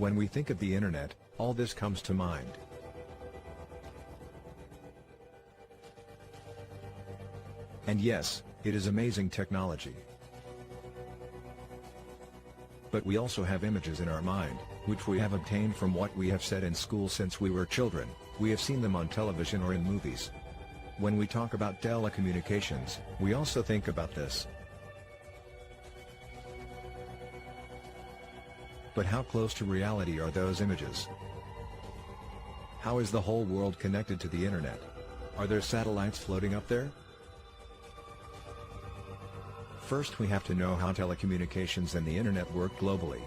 When we think of the internet, all this comes to mind. And yes, it is amazing technology. But we also have images in our mind, which we have obtained from what we have said in school since we were children. We have seen them on television or in movies. When we talk about telecommunications, we also think about this. But how close to reality are those images? How is the whole world connected to the internet? Are there satellites floating up there? First, we have to know how telecommunications and the internet work globally.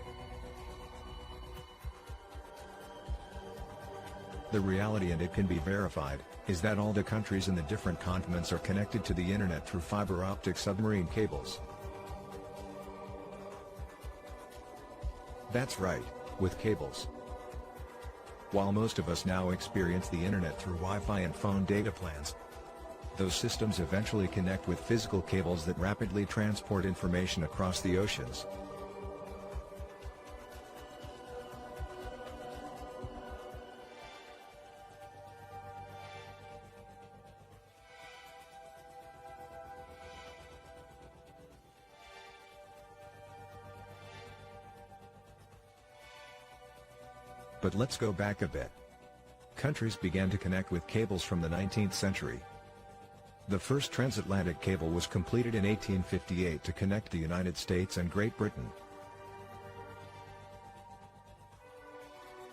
The reality, and it can be verified, is that all the countries in the different continents are connected to the internet through fiber optic submarine cables. That's right, with cables. While most of us now experience the internet through Wi-Fi and phone data plans, those systems eventually connect with physical cables that rapidly transport information across the oceans. But let's go back a bit. Countries began to connect with cables from the 19th century. The first transatlantic cable was completed in 1858 to connect the United States and Great Britain.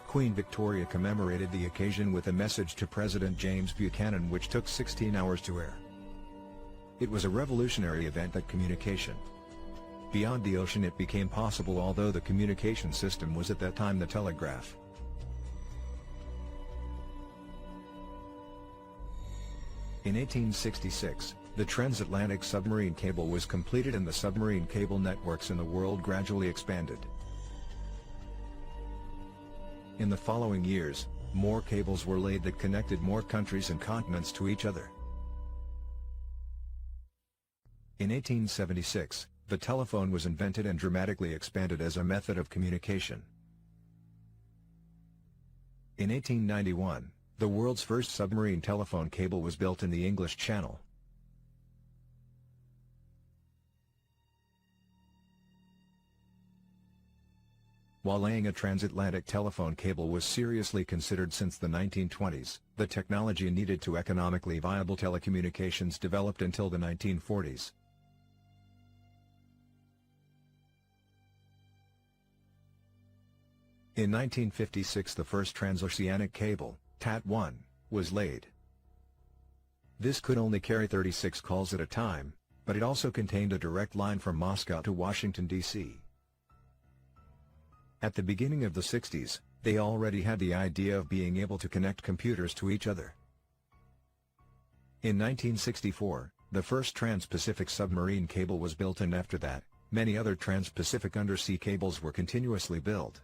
Queen Victoria commemorated the occasion with a message to President James Buchanan which took 16 hours to air. It was a revolutionary event that communication beyond the ocean it became possible, although the communication system was at that time the telegraph. In 1866, the transatlantic submarine cable was completed and the submarine cable networks in the world gradually expanded. In the following years, more cables were laid that connected more countries and continents to each other. In 1876, the telephone was invented and dramatically expanded as a method of communication. In 1891, the world's first submarine telephone cable was built in the English Channel. While laying a transatlantic telephone cable was seriously considered since the 1920s, the technology needed to economically viable telecommunications developed until the 1940s. In 1956, the first transoceanic cable, TAT-1, was laid. This could only carry 36 calls at a time, but it also contained a direct line from Moscow to Washington, D.C. At the beginning of the 60s, they already had the idea of being able to connect computers to each other. In 1964, the first trans-Pacific submarine cable was built, and after that, many other trans-Pacific undersea cables were continuously built.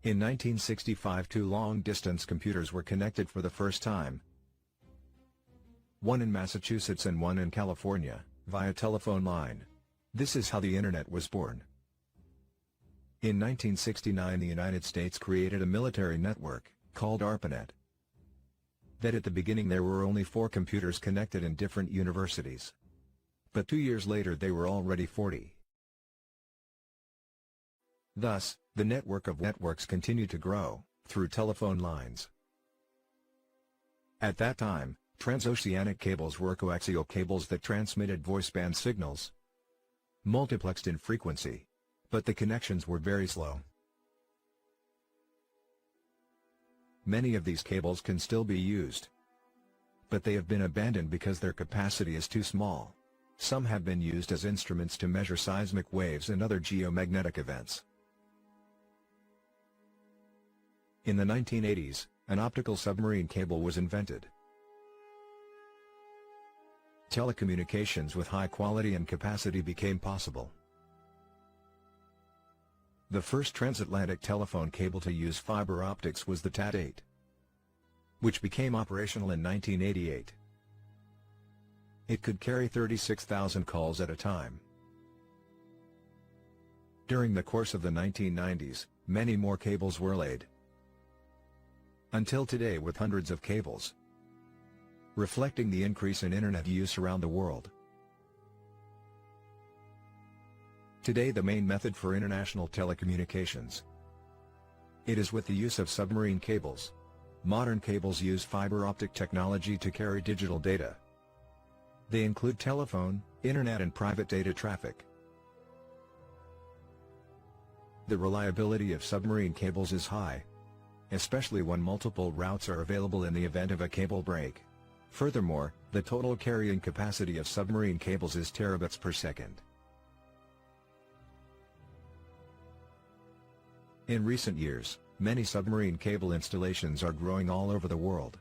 In 1965, two long-distance computers were connected for the first time, one in Massachusetts and one in California, via telephone line. This is how the Internet was born. In 1969, the United States created a military network, called ARPANET. That at the beginning there were only 4 computers connected in different universities. But 2 years later they were already 40. Thus, the network of networks continued to grow, through telephone lines. At that time, transoceanic cables were coaxial cables that transmitted voiceband signals, multiplexed in frequency. But the connections were very slow. Many of these cables can still be used, but they have been abandoned because their capacity is too small. Some have been used as instruments to measure seismic waves and other geomagnetic events. In the 1980s, an optical submarine cable was invented. Telecommunications with high quality and capacity became possible. The first transatlantic telephone cable to use fiber optics was the TAT-8. which became operational in 1988. It could carry 36,000 calls at a time. During the course of the 1990s, many more cables were laid. Until today, with hundreds of cables, reflecting the increase in internet use around the world. Today, the main method for international telecommunications. It is with the use of submarine cables. Modern cables use fiber optic technology to carry digital data. They include telephone, internet and private data traffic. The reliability of submarine cables is high, especially when multiple routes are available in the event of a cable break. Furthermore, the total carrying capacity of submarine cables is terabits per second. In recent years, many submarine cable installations are growing all over the world.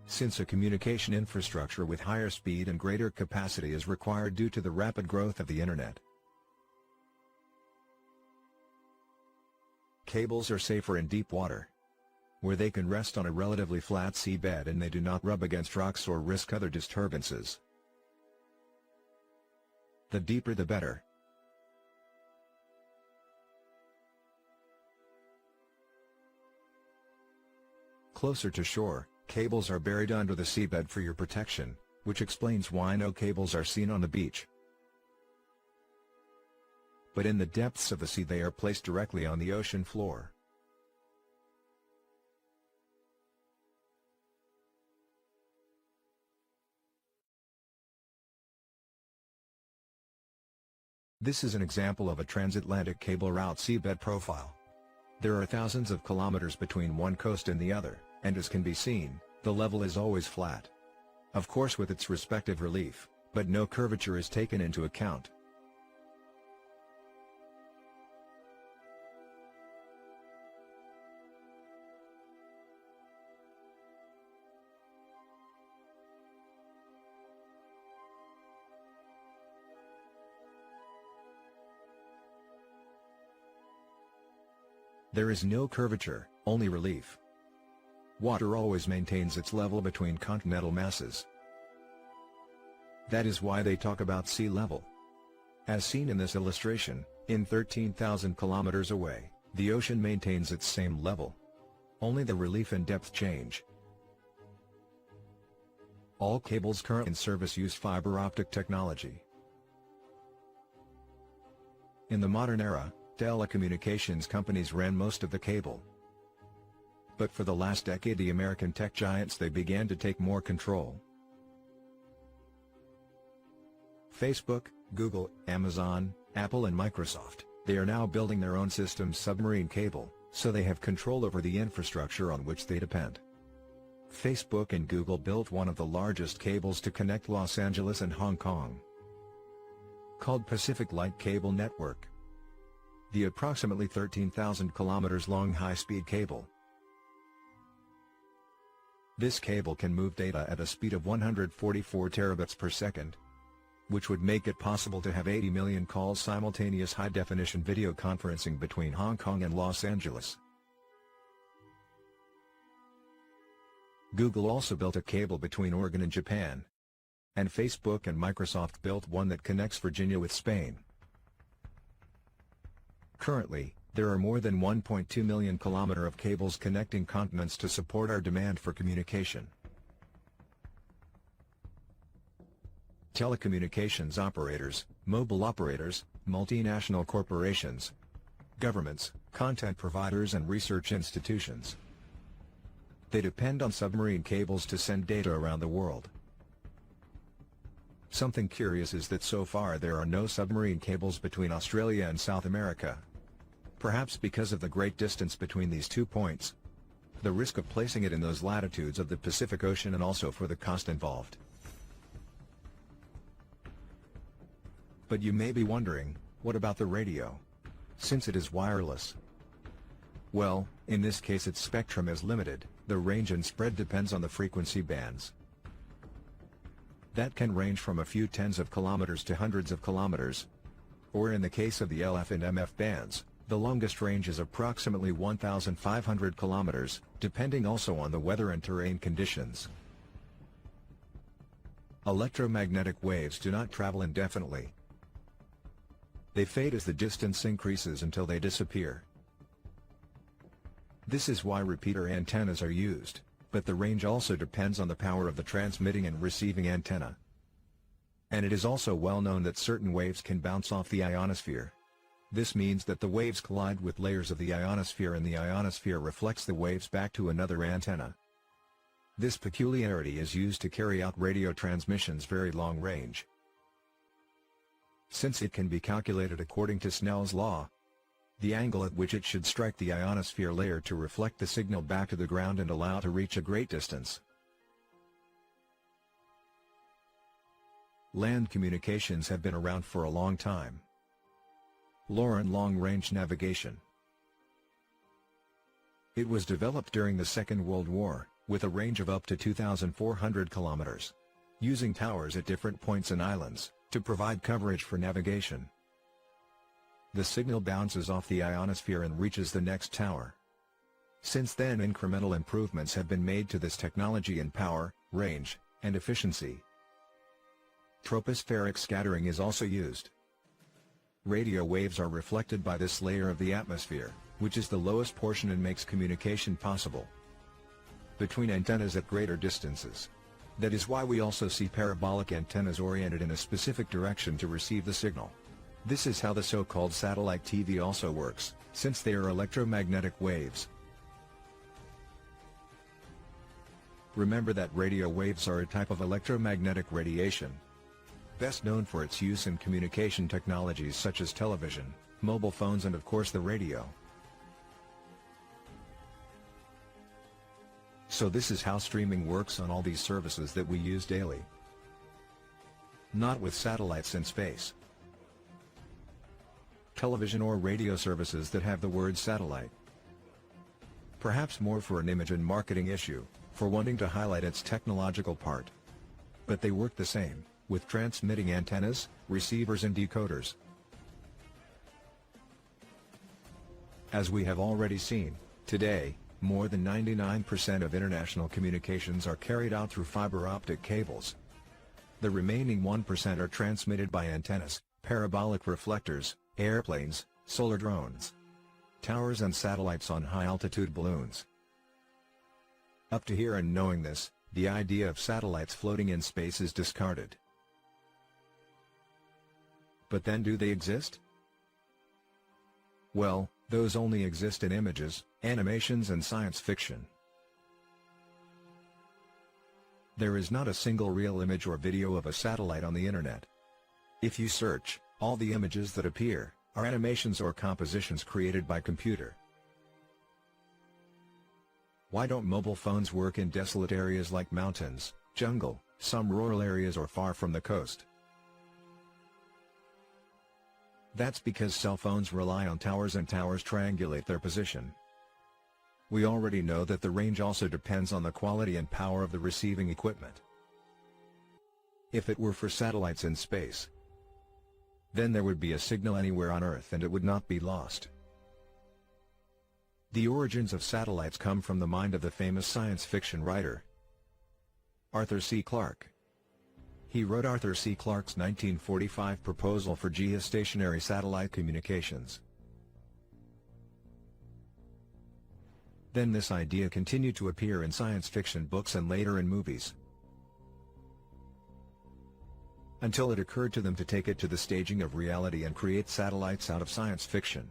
Since a communication infrastructure with higher speed and greater capacity is required due to the rapid growth of the internet. Cables are safer in deep water, where they can rest on a relatively flat seabed and they do not rub against rocks or risk other disturbances. The deeper the better. Closer to shore, cables are buried under the seabed for your protection, which explains why no cables are seen on the beach. But in the depths of the sea they are placed directly on the ocean floor. This is an example of a transatlantic cable route seabed profile. There are thousands of kilometers between one coast and the other, and as can be seen, the level is always flat. Of course with its respective relief, but no curvature is taken into account. There is no curvature, only relief. Water always maintains its level between continental masses. That is why they talk about sea level. As seen in this illustration, in 13,000 kilometers away, the ocean maintains its same level. Only the relief and depth change. All cables currently in service use fiber optic technology. In the modern era, telecommunications companies ran most of the cable. But for the last decade the American tech giants they began to take more control. Facebook, Google, Amazon, Apple and Microsoft, they are now building their own systems submarine cable, so they have control over the infrastructure on which they depend. Facebook and Google built one of the largest cables to connect Los Angeles and Hong Kong, called Pacific Light Cable Network. The approximately 13,000 kilometers long high-speed cable. This cable can move data at a speed of 144 terabits per second, which would make it possible to have 80 million calls simultaneous high-definition video conferencing between Hong Kong and Los Angeles. Google also built a cable between Oregon and Japan, and Facebook and Microsoft built one that connects Virginia with Spain. Currently, there are more than 1.2 million kilometers of cables connecting continents to support our demand for communication. Telecommunications operators, mobile operators, multinational corporations, governments, content providers and research institutions. They depend on submarine cables to send data around the world. Something curious is that so far there are no submarine cables between Australia and South America. Perhaps because of the great distance between these 2 points, the risk of placing it in those latitudes of the Pacific Ocean and also for the cost involved. But you may be wondering, what about the radio? Since it is wireless. Well, in this case its spectrum is limited, the range and spread depends on the frequency bands. That can range from a few tens of kilometers to hundreds of kilometers, or in the case of the LF and MF bands, The longest range is approximately 1,500 kilometers, depending also on the weather and terrain conditions. Electromagnetic waves do not travel indefinitely. They fade as the distance increases until they disappear. This is why repeater antennas are used, but the range also depends on the power of the transmitting and receiving antenna. And it is also well known that certain waves can bounce off the ionosphere. This means that the waves collide with layers of the ionosphere and the ionosphere reflects the waves back to another antenna. This peculiarity is used to carry out radio transmissions very long range. Since it can be calculated according to Snell's law, the angle at which it should strike the ionosphere layer to reflect the signal back to the ground and allow to reach a great distance. Land communications have been around for a long time. LORAN long-range navigation. It was developed during the Second World War, with a range of up to 2,400 kilometers, using towers at different points and islands, to provide coverage for navigation. The signal bounces off the ionosphere and reaches the next tower. Since then, incremental improvements have been made to this technology in power, range, and efficiency. Tropospheric scattering is also used. Radio waves are reflected by this layer of the atmosphere, which is the lowest portion and makes communication possible between antennas at greater distances. That is why we also see parabolic antennas oriented in a specific direction to receive the signal. This is how the so-called satellite TV also works, since they are electromagnetic waves. Remember that radio waves are a type of electromagnetic radiation, best known for its use in communication technologies such as television, mobile phones and of course the radio. So this is how streaming works on all these services that we use daily. Not with satellites in space. Television or radio services that have the word satellite. Perhaps more for an image and marketing issue, for wanting to highlight its technological part. But they work the same, with transmitting antennas, receivers and decoders. As we have already seen, today, more than 99% of international communications are carried out through fiber optic cables. The remaining 1% are transmitted by antennas, parabolic reflectors, airplanes, solar drones, towers and satellites on high-altitude balloons. Up to here and knowing this, the idea of satellites floating in space is discarded. But then do they exist? Well, those only exist in images, animations and science fiction. There is not a single real image or video of a satellite on the internet. If you search, all the images that appear are animations or compositions created by computer. Why don't mobile phones work in desolate areas like mountains, jungle, some rural areas or far from the coast? That's because cell phones rely on towers and towers triangulate their position. We already know that the range also depends on the quality and power of the receiving equipment. If it were for satellites in space, then there would be a signal anywhere on Earth and it would not be lost. The origins of satellites come from the mind of the famous science fiction writer, Arthur C. Clarke. He wrote Arthur C. Clarke's 1945 proposal for geostationary satellite communications. Then this idea continued to appear in science fiction books and later in movies, until it occurred to them to take it to the staging of reality and create satellites out of science fiction.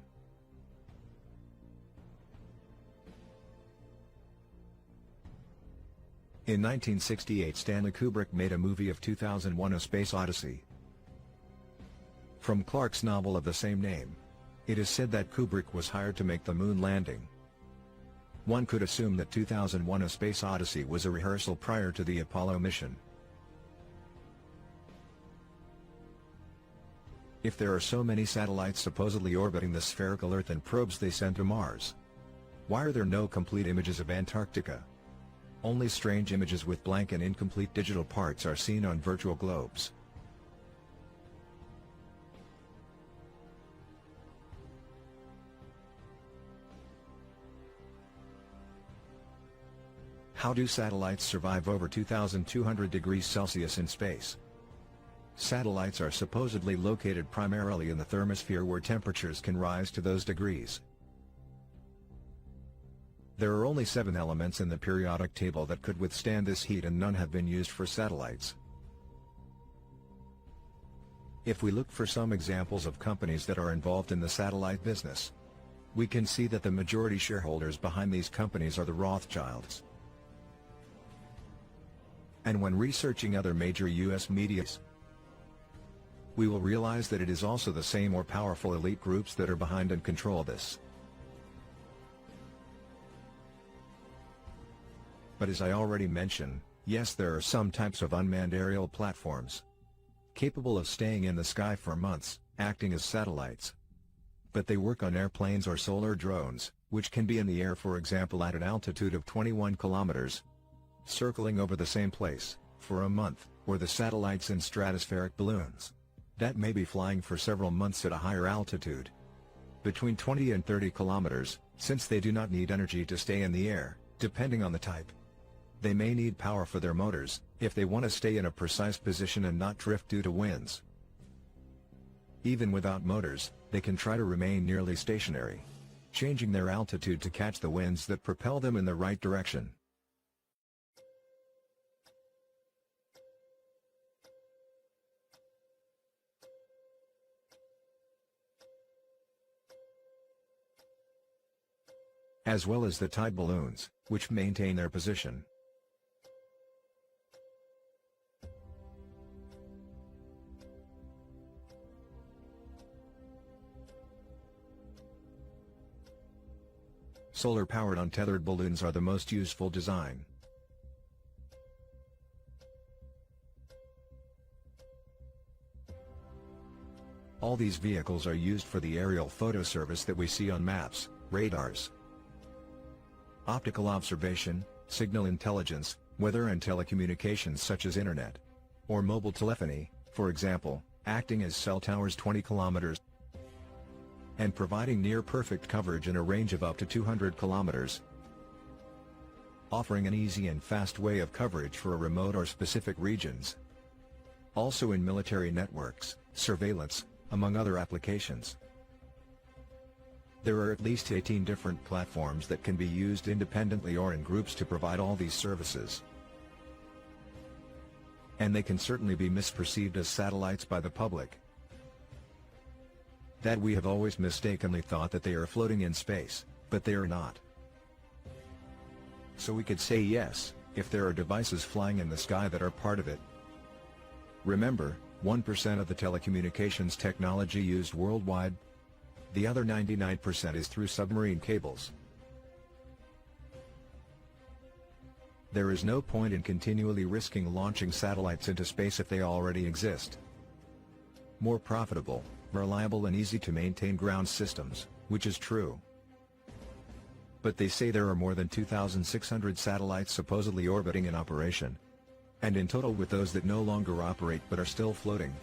In 1968, Stanley Kubrick made a movie of 2001: A Space Odyssey. From Clarke's novel of the same name, it is said that Kubrick was hired to make the moon landing. One could assume that 2001: A Space Odyssey was a rehearsal prior to the Apollo mission. If there are so many satellites supposedly orbiting the spherical Earth and probes they send to Mars, why are there no complete images of Antarctica? Only strange images with blank and incomplete digital parts are seen on virtual globes. How do satellites survive over 2,200 degrees Celsius in space? Satellites are supposedly located primarily in the thermosphere where temperatures can rise to those degrees. There are only 7 elements in the periodic table that could withstand this heat, and none have been used for satellites. If we look for some examples of companies that are involved in the satellite business, we can see that the majority shareholders behind these companies are the Rothschilds. And when researching other major US medias, we will realize that it is also the same or powerful elite groups that are behind and control this. But as I already mentioned, yes, there are some types of unmanned aerial platforms capable of staying in the sky for months, acting as satellites. But they work on airplanes or solar drones, which can be in the air, for example at an altitude of 21 kilometers, circling over the same place, for a month, or the satellites in stratospheric balloons that may be flying for several months at a higher altitude, between 20 and 30 kilometers, since they do not need energy to stay in the air, depending on the type. They may need power for their motors, if they want to stay in a precise position and not drift due to winds. Even without motors, they can try to remain nearly stationary, changing their altitude to catch the winds that propel them in the right direction. As well as the tide balloons, which maintain their position. Solar-powered untethered balloons are the most useful design. All these vehicles are used for the aerial photo service that we see on maps, radars, optical observation, signal intelligence, weather and telecommunications such as internet or mobile telephony, for example, acting as cell towers 20 kilometers and providing near-perfect coverage in a range of up to 200 kilometers, offering an easy and fast way of coverage for a remote or specific regions. Also in military networks, surveillance, among other applications. There are at least 18 different platforms that can be used independently or in groups to provide all these services. And they can certainly be misperceived as satellites by the public. That we have always mistakenly thought that they are floating in space, but they are not. So we could say yes, if there are devices flying in the sky that are part of it. Remember, 1% of the telecommunications technology used worldwide. The other 99% is through submarine cables. There is no point in continually risking launching satellites into space if they already exist. More profitable, reliable and easy to maintain ground systems, which is true. But they say there are more than 2,600 satellites supposedly orbiting in operation. And in total, with those that no longer operate but are still floating,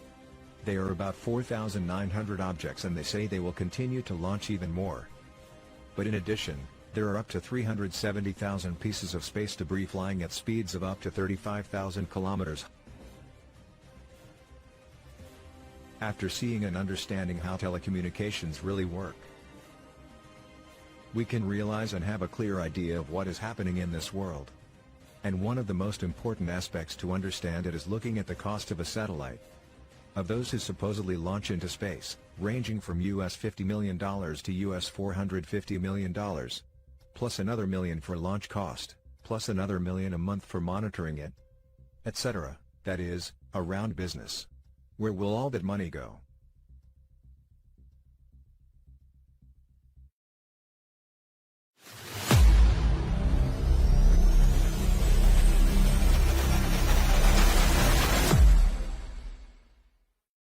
they are about 4,900 objects, and they say they will continue to launch even more. But in addition, there are up to 370,000 pieces of space debris flying at speeds of up to 35,000 kilometers. After seeing and understanding how telecommunications really work, we can realize and have a clear idea of what is happening in this world. And one of the most important aspects to understand it is looking at the cost of a satellite. Of those who supposedly launch into space, ranging from US $50 million to US $450 million, plus another $1 million for launch cost, plus another $1 million a month for monitoring it, etc. That is, a round business. Where will all that money go?